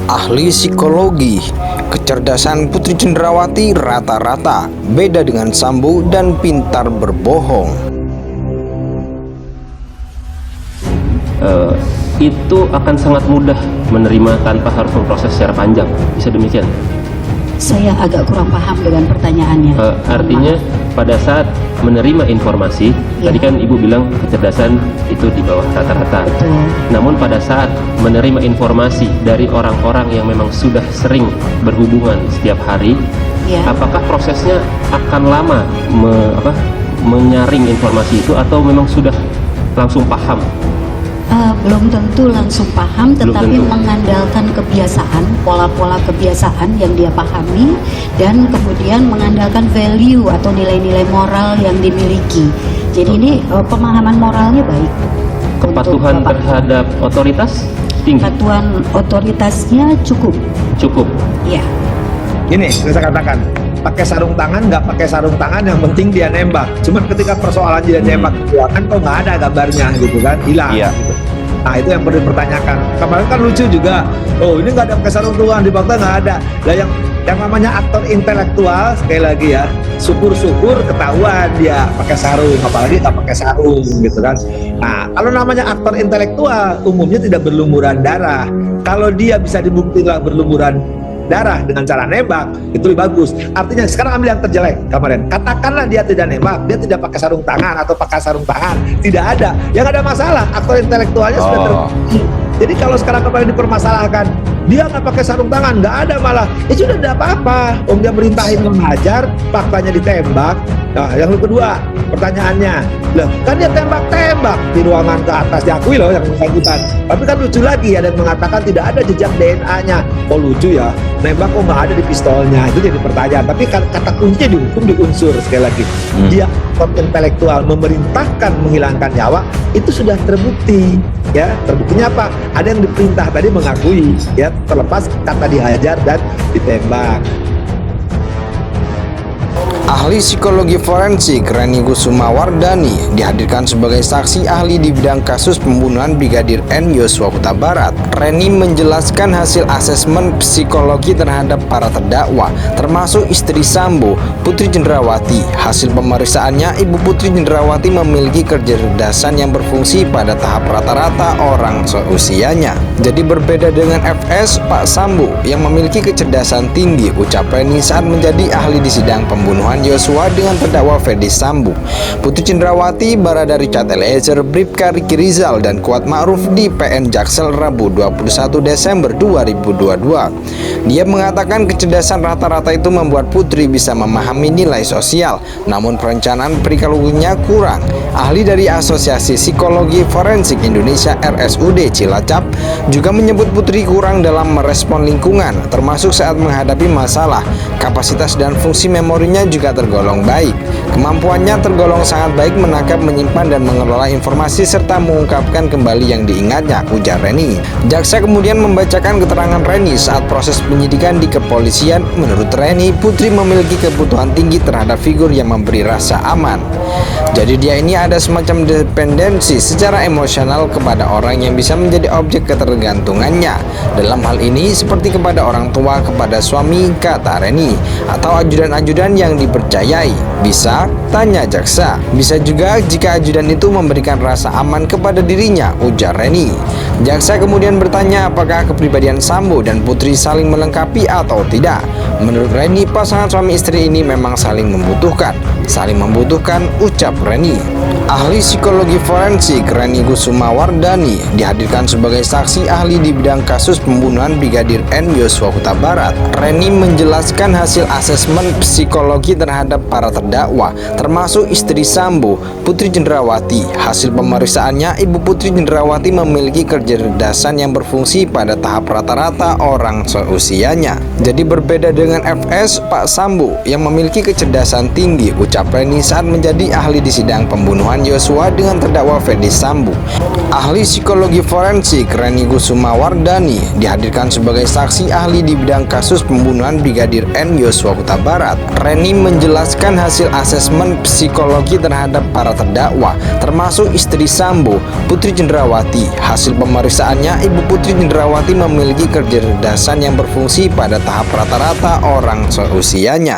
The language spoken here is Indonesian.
Ahli psikologi, kecerdasan Putri Cenderawati rata-rata, beda dengan Sambo dan pintar berbohong. Itu akan sangat mudah menerima tanpa harus memproses secara panjang. Bisa demikian? Saya agak kurang paham dengan pertanyaannya. Artinya pada saat menerima informasi, Ya. tadi kan Ibu bilang kecerdasan itu di bawah rata-rata. Betul. Namun pada saat menerima informasi dari orang-orang yang memang sudah sering berhubungan setiap hari, Ya. apakah prosesnya akan lama menyaring informasi itu atau memang sudah langsung paham? Belum tentu langsung paham, Belum tetapi tentu. mengandalkan kebiasaan, pola-pola kebiasaan yang dia pahami, dan kemudian mengandalkan value atau nilai-nilai moral yang dimiliki. Jadi ini pemahaman moralnya baik. Kepatuhan Untuk Bapak. terhadap otoritas tinggi? Kepatuhan otoritasnya cukup. Cukup. Ya. Gini, saya katakan, pakai sarung tangan nggak pakai sarung tangan, yang penting dia nembak. Cuman ketika persoalan dia nembak kan kok nggak ada gambarnya gitu kan, hilang. Iya. Gitu. Nah itu yang perlu dipertanyakan. Kemarin kan lucu juga, oh ini nggak ada pakai sarung tangan, di fakta nggak ada. Lah yang namanya aktor intelektual, sekali lagi ya, syukur-syukur ketahuan dia pakai sarung, apalagi nggak pakai sarung gitu kan. Nah kalau namanya aktor intelektual umumnya tidak berlumuran darah. Kalau dia bisa dibuktikan berlumuran darah dengan cara nembak, itu lebih bagus. Artinya sekarang ambil yang terjelek kemarin, katakanlah dia tidak nembak, dia tidak pakai sarung tangan atau pakai sarung tangan, tidak ada, yang ada masalah aktor intelektualnya sudah terbukti. Jadi kalau sekarang kemarin dipermasalahkan, dia nggak pakai sarung tangan, nggak ada malah, ya sudah tidak apa-apa. Om dia merintahin mengajar, faktanya ditembak. Nah yang kedua pertanyaannya, loh kan dia tembak-tembak di ruangan ke atas, diakui loh yang bersangkutan. Tapi kan lucu lagi, ada yang mengatakan tidak ada jejak DNA-nya. Oh lucu ya, nembak kok nggak ada di pistolnya, itu jadi pertanyaan. Tapi kata kuncinya di hukum, di unsur, sekali lagi dia intelektual memerintahkan menghilangkan nyawa, itu sudah terbukti. Ya terbuktinya apa? Ada yang diperintah tadi mengakui, ya terlepas kata dihajar dan ditembak. Ahli psikologi forensik Reni Kusuma Wardani dihadirkan sebagai saksi ahli di bidang kasus pembunuhan Brigadir N Yosua Huta Barat. Reni menjelaskan hasil asesmen psikologi terhadap para terdakwa, termasuk istri Sambo, Putri Cenderawati. Hasil pemeriksaannya, Ibu Putri Cenderawati memiliki kecerdasan yang berfungsi pada tahap rata-rata orang seusianya. Jadi berbeda dengan FS, Pak Sambo yang memiliki kecerdasan tinggi, ucap Reni saat menjadi ahli di sidang pembunuhan Yosua dengan terdakwa Ferdi Sambo. Putri Cenderawati, Barada Richard Eliezer, Bribka Riki Rizal, dan Kuat Ma'ruf di PN Jaksel Rabu 21 Desember 2022. Dia mengatakan kecerdasan rata-rata itu membuat Putri bisa memahami nilai sosial, namun perencanaan perilakunya kurang. Ahli dari Asosiasi Psikologi Forensik Indonesia RSUD Cilacap juga menyebut Putri kurang dalam merespon lingkungan, termasuk saat menghadapi masalah. Kapasitas dan fungsi memorinya juga tergolong baik. Kemampuannya tergolong sangat baik menangkap, menyimpan, dan mengelola informasi serta mengungkapkan kembali yang diingatnya, ujar Reni. Jaksa kemudian membacakan keterangan Reni saat proses penyidikan di kepolisian. Menurut Reni, Putri memiliki kebutuhan tinggi terhadap figur yang memberi rasa aman. Jadi dia ini ada semacam dependensi secara emosional kepada orang yang bisa menjadi objek ketergantungannya. Dalam hal ini seperti kepada orang tua, kepada suami, kata Reni, atau ajudan-ajudan yang dipercayai. Bisa? Tanya jaksa. Bisa juga jika ajudan itu memberikan rasa aman kepada dirinya, ujar Reni. Jaksa kemudian bertanya apakah kepribadian Sambo dan Putri saling melengkapi atau tidak. Menurut Reni, pasangan suami istri ini memang saling membutuhkan. Saling membutuhkan, ucap Reni. Ahli psikologi forensik Reni Kusuma Wardani dihadirkan sebagai saksi ahli di bidang kasus pembunuhan Brigadir N Yosua Huta Barat. Reni menjelaskan hasil asesmen psikologi terhadap para terdakwa, termasuk istri Sambo, Putri Cenderawati. Hasil pemeriksaannya, Ibu Putri Cenderawati memiliki kecerdasan yang berfungsi pada tahap rata-rata orang seusianya. Jadi berbeda dengan FS, Pak Sambo yang memiliki kecerdasan tinggi, ucap Reni saat menjadi ahli di sidang pembunuhan Yosua dengan terdakwa Ferdi Sambo. Ahli psikologi forensik Reni Kusuma Wardani dihadirkan sebagai saksi ahli di bidang kasus pembunuhan Brigadir N Yosua Huta Barat. Reni menjelaskan hasil asesmen psikologi terhadap para terdakwa, termasuk istri Sambo, Putri Cenderawati. Hasil pemeriksaannya, pemeriksaannya, Ibu Putri Indrawati memiliki kecerdasan yang berfungsi pada tahap rata-rata orang seusianya.